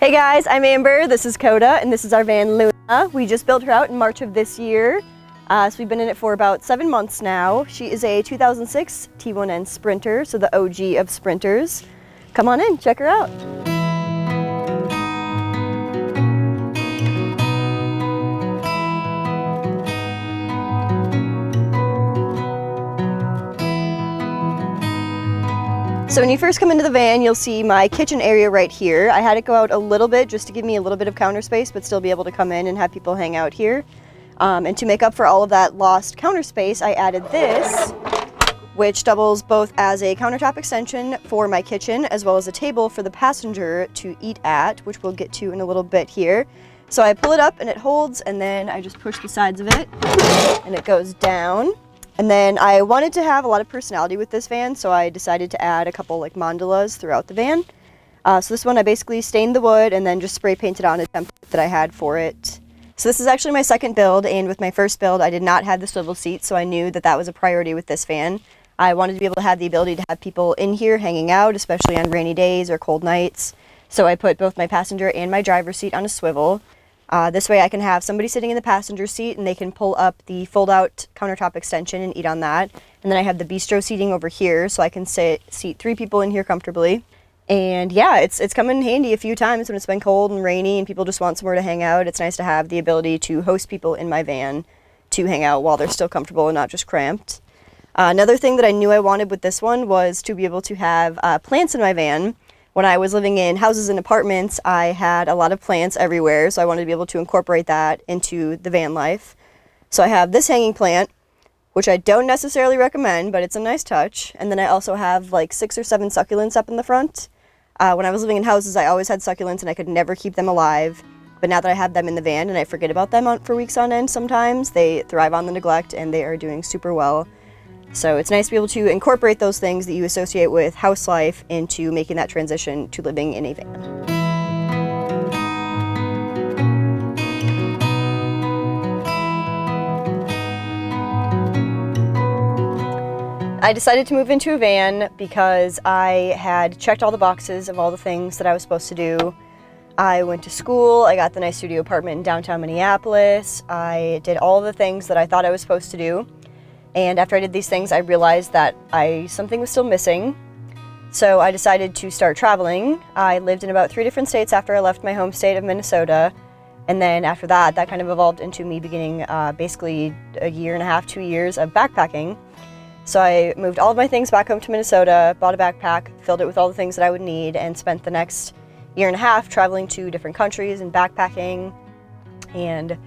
Hey guys, I'm Amber, this is Coda, and this is our van Luna. We just built her out in March of this year, so we've been in it for about 7 months now. She is a 2006 T1N Sprinter, so the OG of Sprinters. Come on in, check her out. So when you first come into the van, you'll see my kitchen area right here. I had it go out a little bit just to give me a little bit of counter space, but still be able to come in and have people hang out here. And to make up for all of that lost counter space, I added this, which doubles both as a countertop extension for my kitchen, as well as a table for the passenger to eat at, which we'll get to in a little bit here. So I pull it up and it holds, and then I just push the sides of it, and it goes down. And then I wanted to have a lot of personality with this van, so I decided to add a couple like mandalas throughout the van. So this one I basically stained the wood and then just spray painted on a template that I had for it. So this is actually my second build, and with my first build I did not have the swivel seat, so I knew that that was a priority with this van. I wanted to be able to have the ability to have people in here hanging out, especially on rainy days or cold nights. So I put both my passenger and my driver's seat on a swivel. This way I can have somebody sitting in the passenger seat and they can pull up the fold-out countertop extension and eat on that. And then I have the bistro seating over here, so I can seat 3 people in here comfortably. And yeah, it's come in handy a few times when it's been cold and rainy and people just want somewhere to hang out. It's nice to have the ability to host people in my van to hang out while they're still comfortable and not just cramped. Another thing that I knew I wanted with this one was to be able to have plants in my van. When I was living in houses and apartments, I had a lot of plants everywhere, so I wanted to be able to incorporate that into the van life. So I have this hanging plant, which I don't necessarily recommend, but it's a nice touch. And then I also have like 6 or 7 succulents up in the front. When I was living in houses, I always had succulents and I could never keep them alive. But now that I have them in the van and I forget about them for weeks on end sometimes, they thrive on the neglect and they are doing super well. So it's nice to be able to incorporate those things that you associate with house life into making that transition to living in a van. I decided to move into a van because I had checked all the boxes of all the things that I was supposed to do. I went to school, I got the nice studio apartment in downtown Minneapolis, I did all the things that I thought I was supposed to do. And after I did these things, I realized that something was still missing. So I decided to start traveling. I lived in about 3 different states after I left my home state of Minnesota. And then after that kind of evolved into me beginning basically a year and a half, 2 years of backpacking. So I moved all of my things back home to Minnesota, bought a backpack, filled it with all the things that I would need, and spent the next year and a half traveling to different countries and backpacking. And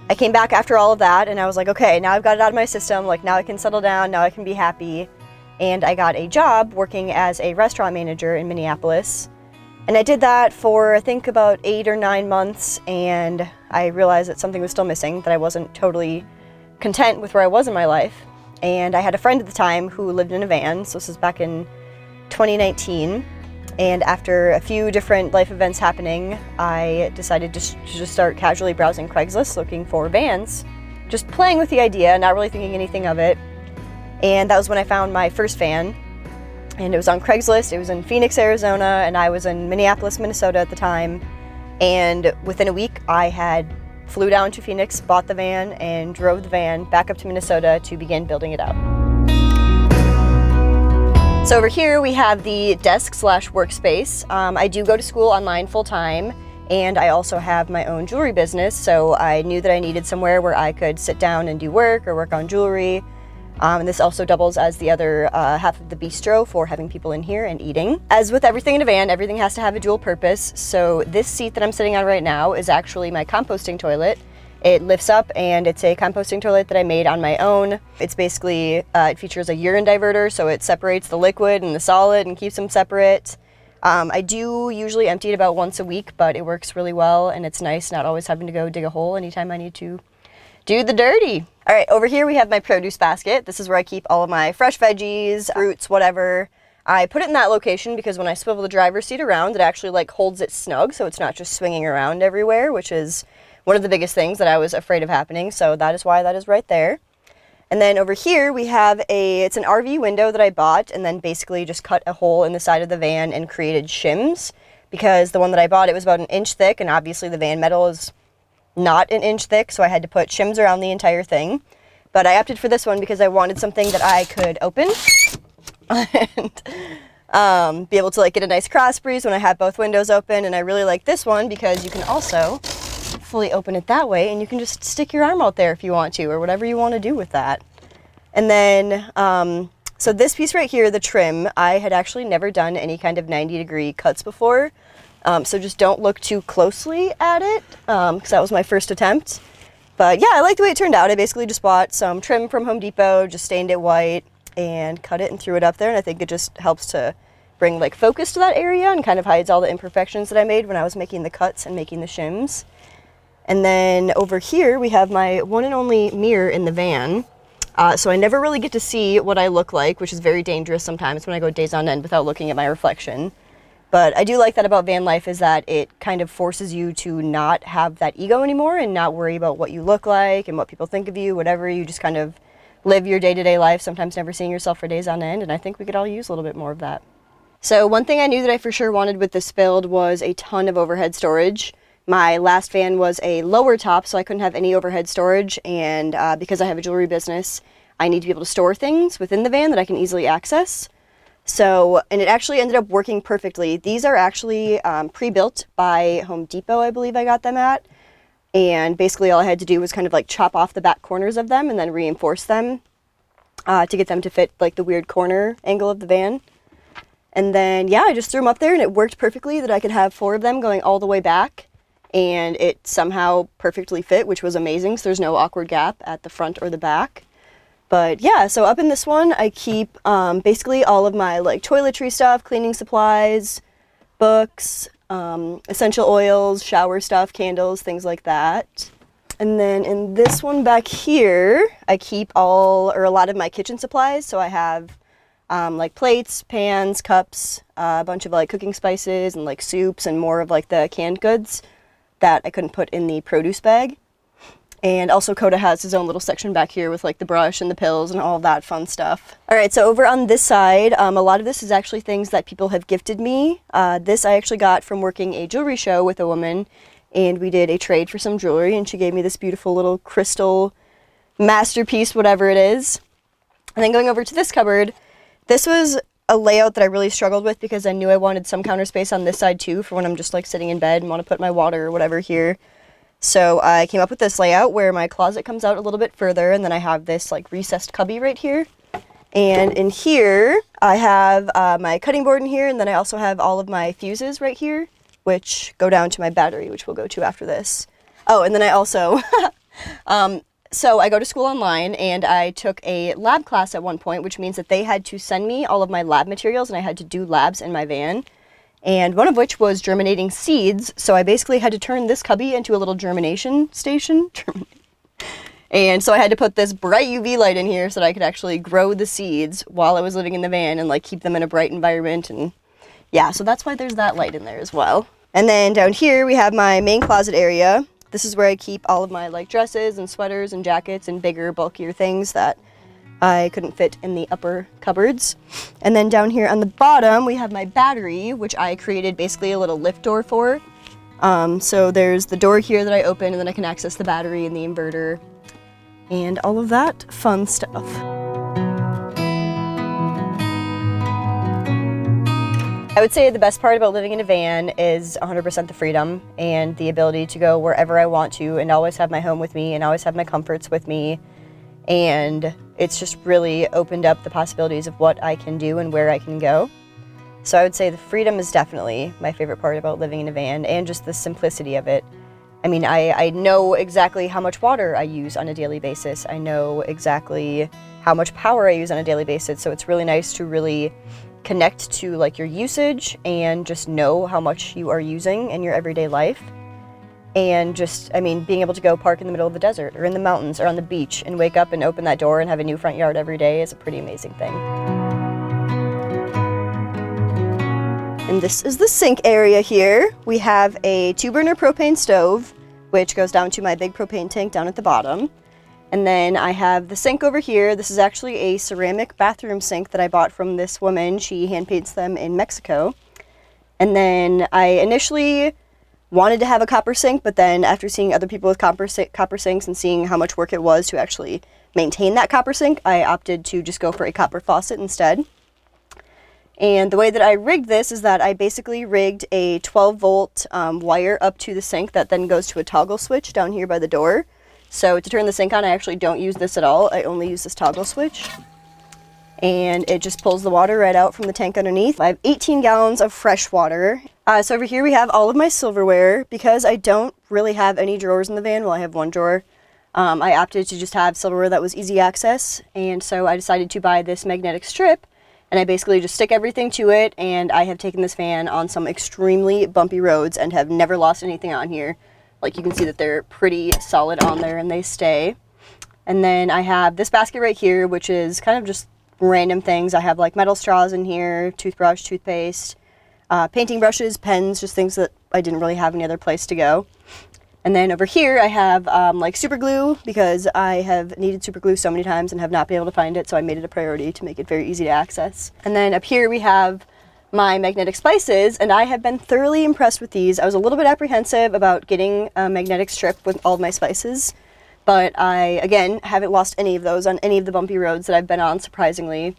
I came back after all of that and I was like, okay, now I've got it out of my system, like now I can settle down, now I can be happy. And I got a job working as a restaurant manager in Minneapolis. And I did that for I think about 8 or 9 months, and I realized that something was still missing, that I wasn't totally content with where I was in my life. And I had a friend at the time who lived in a van, so this was back in 2019. And after a few different life events happening, I decided to just start casually browsing Craigslist looking for vans, just playing with the idea, not really thinking anything of it. And that was when I found my first van, and it was on Craigslist. It was in Phoenix, Arizona, and I was in Minneapolis, Minnesota at the time. And within a week, I had flew down to Phoenix, bought the van, and drove the van back up to Minnesota to begin building it out. So over here we have the desk/workspace. I do go to school online full-time, and I also have my own jewelry business, so I knew that I needed somewhere where I could sit down and do work or work on jewelry. And this also doubles as the other half of the bistro for having people in here and eating. As with everything in a van, everything has to have a dual purpose. So this seat that I'm sitting on right now is actually my composting toilet. It lifts up, and it's a composting toilet that I made on my own. It's basically, it features a urine diverter, so it separates the liquid and the solid and keeps them separate. I do usually empty it about once a week, but it works really well, and it's nice not always having to go dig a hole anytime I need to do the dirty. All right, over here we have my produce basket. This is where I keep all of my fresh veggies, fruits, whatever. I put it in that location because when I swivel the driver's seat around, it actually like holds it snug, so it's not just swinging around everywhere, which is one of the biggest things that I was afraid of happening, so that is why that is right there. And then over here we have it's an RV window that I bought and then basically just cut a hole in the side of the van and created shims because the one that I bought, it was about 1 inch thick, and obviously the van metal is not 1 inch thick, so I had to put shims around the entire thing. But I opted for this one because I wanted something that I could open and be able to like get a nice cross breeze when I have both windows open. And I really like this one because you can also fully open it that way, and you can just stick your arm out there if you want to, or whatever you want to do with that. And then, so this piece right here, the trim, I had actually never done any kind of 90-degree cuts before. So just don't look too closely at it, because that was my first attempt. But yeah, I like the way it turned out. I basically just bought some trim from Home Depot, just stained it white, and cut it and threw it up there. And I think it just helps to bring like focus to that area and kind of hides all the imperfections that I made when I was making the cuts and making the shims. And then over here, we have my one and only mirror in the van. So I never really get to see what I look like, which is very dangerous sometimes when I go days on end without looking at my reflection. But I do like that about van life, is that it kind of forces you to not have that ego anymore and not worry about what you look like and what people think of you, whatever. You just kind of live your day-to-day life, sometimes never seeing yourself for days on end, and I think we could all use a little bit more of that. So one thing I knew that I for sure wanted with this build was a ton of overhead storage. My last van was a lower top, so I couldn't have any overhead storage, and because I have a jewelry business, I need to be able to store things within the van that I can easily access. So, and it actually ended up working perfectly. These are actually pre-built by Home Depot, I believe I got them at. And basically all I had to do was kind of like chop off the back corners of them and then reinforce them to get them to fit like the weird corner angle of the van. And then, yeah, I just threw them up there and it worked perfectly that I could have 4 of them going all the way back. And it somehow perfectly fit, which was amazing. So there's no awkward gap at the front or the back. But yeah, so up in this one, I keep basically all of my like toiletry stuff, cleaning supplies, books, essential oils, shower stuff, candles, things like that. And then in this one back here, I keep all or a lot of my kitchen supplies. So I have like plates, pans, cups, a bunch of like cooking spices and like soups and more of like the canned goods that I couldn't put in the produce bag. And also Coda has his own little section back here with like the brush and the pills and all of that fun stuff. All right, so over on this side, a lot of this is actually things that people have gifted me. This I actually got from working a jewelry show with a woman, and we did a trade for some jewelry, and she gave me this beautiful little crystal masterpiece, whatever it is. And then going over to this cupboard, this was a layout that I really struggled with because I knew I wanted some counter space on this side too for when I'm just like sitting in bed and want to put my water or whatever here. So I came up with this layout where my closet comes out a little bit further, and then I have this like recessed cubby right here. And in here, I have my cutting board in here, and then I also have all of my fuses right here, which go down to my battery, which we'll go to after this. Oh, and then I also, so I go to school online, and I took a lab class at one point, which means that they had to send me all of my lab materials, and I had to do labs in my van. And one of which was germinating seeds, so I basically had to turn this cubby into a little germination station. And so I had to put this bright UV light in here so that I could actually grow the seeds while I was living in the van and like keep them in a bright environment. And yeah, so that's why there's that light in there as well. And then down here we have my main closet area. This is where I keep all of my like dresses and sweaters and jackets and bigger, bulkier things that I couldn't fit in the upper cupboards. And then down here on the bottom, we have my battery, which I created basically a little lift door for. So there's the door here that I open, and then I can access the battery and the inverter and all of that fun stuff. I would say the best part about living in a van is 100% the freedom and the ability to go wherever I want to and always have my home with me and always have my comforts with me. And it's just really opened up the possibilities of what I can do and where I can go. So I would say the freedom is definitely my favorite part about living in a van, and just the simplicity of it. I mean, I know exactly how much water I use on a daily basis. I know exactly how much power I use on a daily basis. So it's really nice to really connect to like your usage and just know how much you are using in your everyday life. And just, I mean, being able to go park in the middle of the desert or in the mountains or on the beach and wake up and open that door and have a new front yard every day is a pretty amazing thing. And this is the sink area here. We have a 2-burner propane stove, which goes down to my big propane tank down at the bottom. And then I have the sink over here. This is actually a ceramic bathroom sink that I bought from this woman. She hand paints them in Mexico. And then I initially wanted to have a copper sink, but then after seeing other people with copper sinks and seeing how much work it was to actually maintain that copper sink, I opted to just go for a copper faucet instead. And the way that I rigged this is that I basically rigged a 12-volt wire up to the sink that then goes to a toggle switch down here by the door. So to turn the sink on, I actually don't use this at all. I only use this toggle switch. And it just pulls the water right out from the tank underneath. I have 18 gallons of fresh water. So over here we have all of my silverware. Because I don't really have any drawers in the van, well, I have one drawer, I opted to just have silverware that was easy access. And so I decided to buy this magnetic strip, and I basically just stick everything to it, and I have taken this van on some extremely bumpy roads and have never lost anything on here. Like, you can see that they're pretty solid on there and they stay. And then I have this basket right here, which is kind of just random things. I have like metal straws in here, toothbrush, toothpaste, painting brushes, pens, just things that I didn't really have any other place to go. And then over here I have like super glue, because I have needed super glue so many times and have not been able to find it, so I made it a priority to make it very easy to access. And then up here we have my magnetic spices, and I have been thoroughly impressed with these. I was a little bit apprehensive about getting a magnetic strip with all of my spices, but I, again, haven't lost any of those on any of the bumpy roads that I've been on, surprisingly.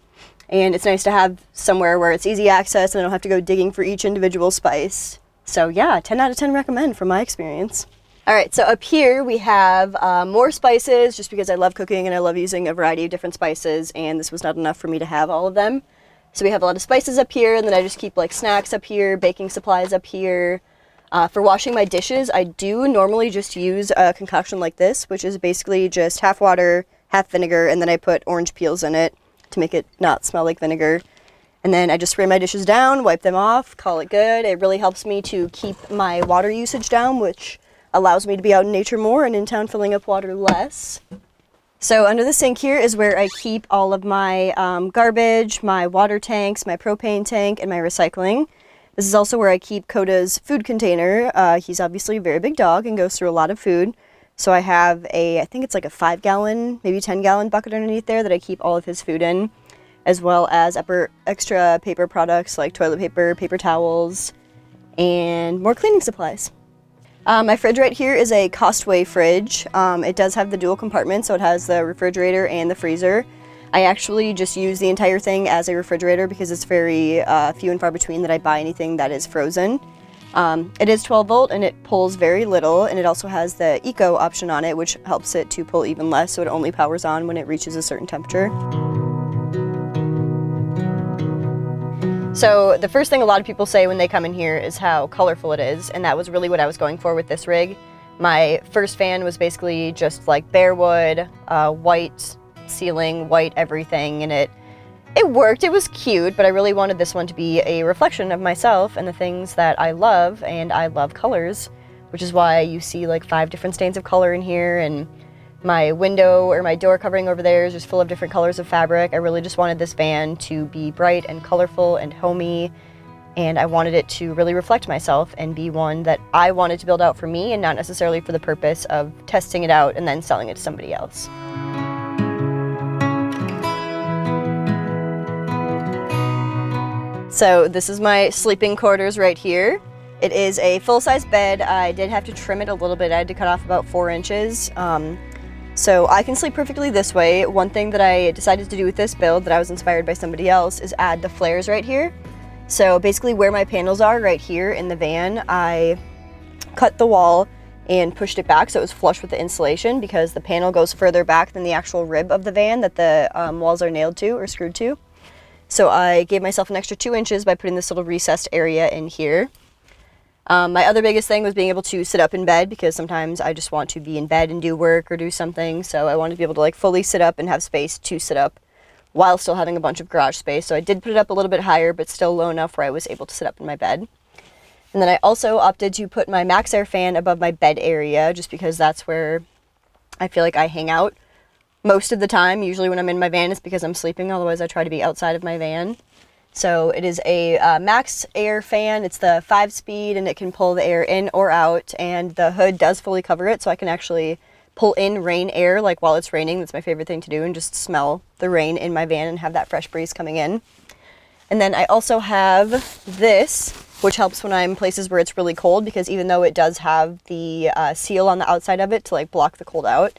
And it's nice to have somewhere where it's easy access and I don't have to go digging for each individual spice. So yeah, 10 out of 10 recommend from my experience. Alright, so up here we have more spices, just because I love cooking and I love using a variety of different spices, and this was not enough for me to have all of them. So we have a lot of spices up here, and then I just keep like snacks up here, baking supplies up here. For washing my dishes, I do normally just use a concoction like this, which is basically just half water, half vinegar, and then I put orange peels in it to make it not smell like vinegar. And then I just spray my dishes down, wipe them off, call it good. It really helps me to keep my water usage down, which allows me to be out in nature more and in town filling up water less. So under the sink here is where I keep all of my garbage, my water tanks, my propane tank, and my recycling. This is also where I keep Coda's food container. He's obviously a very big dog and goes through a lot of food. So I have I think it's like a 5-gallon, maybe 10-gallon bucket underneath there that I keep all of his food in, as well as extra paper products like toilet paper, paper towels, and more cleaning supplies. My fridge right here is a Costway fridge. It does have the dual compartment, so it has the refrigerator and the freezer. I actually just use the entire thing as a refrigerator because it's very few and far between that I buy anything that is frozen. It is 12 volt and it pulls very little, and it also has the eco option on it, which helps it to pull even less, so it only powers on when it reaches a certain temperature. So the first thing a lot of people say when they come in here is how colorful it is, and that was really what I was going for with this rig. My first fan was basically just like bare wood, white ceiling, white everything, and it worked. It was cute, but I really wanted this one to be a reflection of myself and the things that I love, and I love colors, which is why you see like 5 different stains of color in here, and my window or my door covering over there is just full of different colors of fabric. I really just wanted this van to be bright and colorful and homey, and I wanted it to really reflect myself and be one that I wanted to build out for me and not necessarily for the purpose of testing it out and then selling it to somebody else. So this is my sleeping quarters right here. It is a full-size bed. I did have to trim it a little bit. I had to cut off about 4 inches. So I can sleep perfectly this way. One thing that I decided to do with this build that I was inspired by somebody else is add the flares right here. So basically where my panels are right here in the van, I cut the wall and pushed it back so it was flush with the insulation, because the panel goes further back than the actual rib of the van that the walls are nailed to or screwed to. So I gave myself an extra 2 inches by putting this little recessed area in here. My other biggest thing was being able to sit up in bed, because sometimes I just want to be in bed and do work or do something, so I wanted to be able to like fully sit up and have space to sit up while still having a bunch of garage space. So I did put it up a little bit higher, but still low enough where I was able to sit up in my bed. And then I also opted to put my Max Air fan above my bed area, just because that's where I feel like I hang out most of the time. Usually when I'm in my van it's because I'm sleeping, otherwise I try to be outside of my van. So it is a Max Air fan. It's the 5-speed, and it can pull the air in or out, and the hood does fully cover it, so I can actually pull in rain air like while it's raining. That's my favorite thing to do, and just smell the rain in my van and have that fresh breeze coming in. And then I also have this which helps when I'm places where it's really cold, because even though it does have the seal on the outside of it to like block the cold out,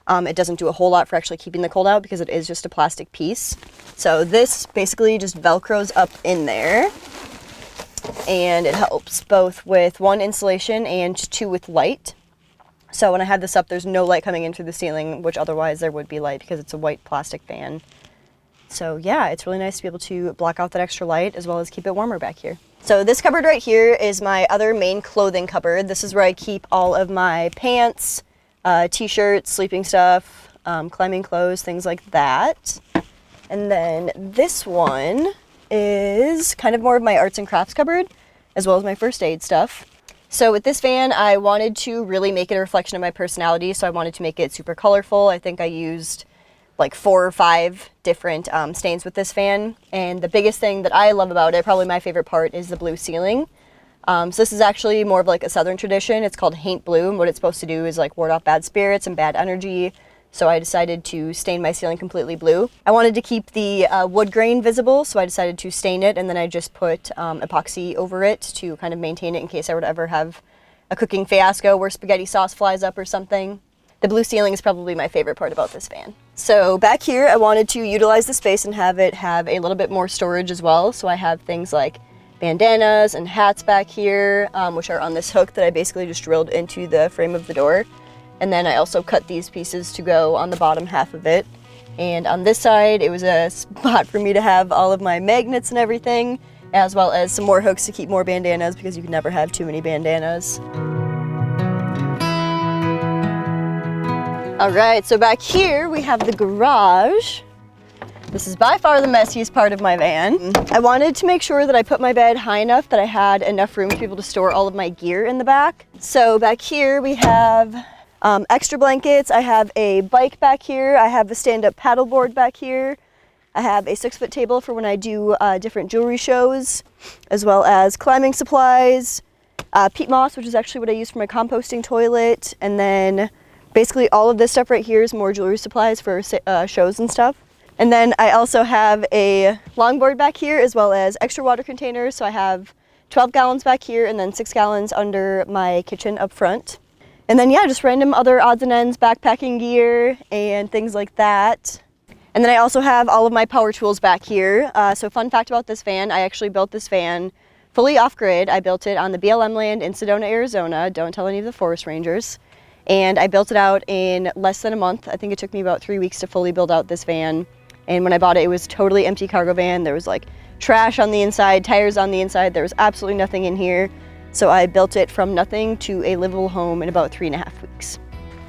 it doesn't do a whole lot for actually keeping the cold out because it is just a plastic piece. So this basically just Velcros up in there, and it helps both with 1, insulation, and 2, with light. So when I have this up, there's no light coming in through the ceiling, which otherwise there would be light because it's a white plastic fan. So yeah, it's really nice to be able to block out that extra light as well as keep it warmer back here. So this cupboard right here is my other main clothing cupboard. This is where I keep all of my pants, t-shirts, sleeping stuff, climbing clothes, things like that. And then this one is kind of more of my arts and crafts cupboard, as well as my first aid stuff. So with this van, I wanted to really make it a reflection of my personality, so I wanted to make it super colorful. I think I used like 4 or 5 different stains with this fan, and the biggest thing that I love about it, probably my favorite part, is the blue ceiling. So this is actually more of like a southern tradition. It's called Haint Blue, and what it's supposed to do is like ward off bad spirits and bad energy. So I decided to stain my ceiling completely blue. I wanted to keep the wood grain visible, so I decided to stain it, and then I just put epoxy over it to kind of maintain it in case I would ever have a cooking fiasco where spaghetti sauce flies up or something. The blue ceiling is probably my favorite part about this van. So back here, I wanted to utilize the space and have it have a little bit more storage as well. So I have things like bandanas and hats back here, which are on this hook that I basically just drilled into the frame of the door. And then I also cut these pieces to go on the bottom half of it. And on this side, it was a spot for me to have all of my magnets and everything, as well as some more hooks to keep more bandanas, because you can never have too many bandanas. All right, so back here we have the garage. This is by far the messiest part of my van. I wanted to make sure that I put my bed high enough that I had enough room to be able to store all of my gear in the back. So back here we have extra blankets. I have a bike back here. I have a stand-up paddleboard back here. I have a 6-foot table for when I do different jewelry shows, as well as climbing supplies, peat moss, which is actually what I use for my composting toilet, and then basically all of this stuff right here is more jewelry supplies for shows and stuff. And then I also have a longboard back here, as well as extra water containers. So I have 12 gallons back here and then 6 gallons under my kitchen up front. And then yeah, just random other odds and ends, backpacking gear and things like that. And then I also have all of my power tools back here. So fun fact about this van, I actually built this van fully off-grid. I built it on the BLM land in Sedona, Arizona. Don't tell any of the forest rangers. And I built it out in less than a month. I think it took me about 3 weeks to fully build out this van. And when I bought it, it was totally empty cargo van. There was like trash on the inside, tires on the inside. There was absolutely nothing in here. So I built it from nothing to a livable home in about 3.5 weeks.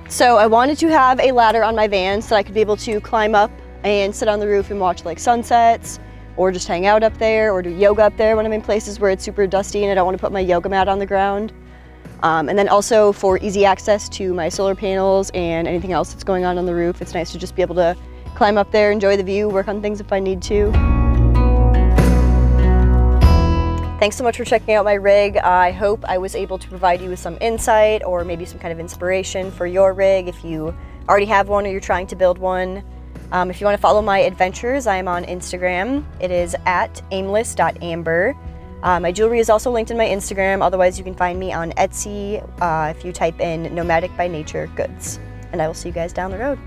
So I wanted to have a ladder on my van so I could be able to climb up and sit on the roof and watch like sunsets, or just hang out up there, or do yoga up there when I'm in places where it's super dusty and I don't want to put my yoga mat on the ground. And then also for easy access to my solar panels and anything else that's going on the roof. It's nice to just be able to climb up there, enjoy the view, work on things if I need to. Thanks so much for checking out my rig. I hope I was able to provide you with some insight or maybe some kind of inspiration for your rig if you already have one or you're trying to build one. If you want to follow my adventures, I am on Instagram. It is at aimless.amber. My jewelry is also linked in my Instagram. Otherwise, you can find me on Etsy if you type in Nomadic by Nature Goods. And I will see you guys down the road.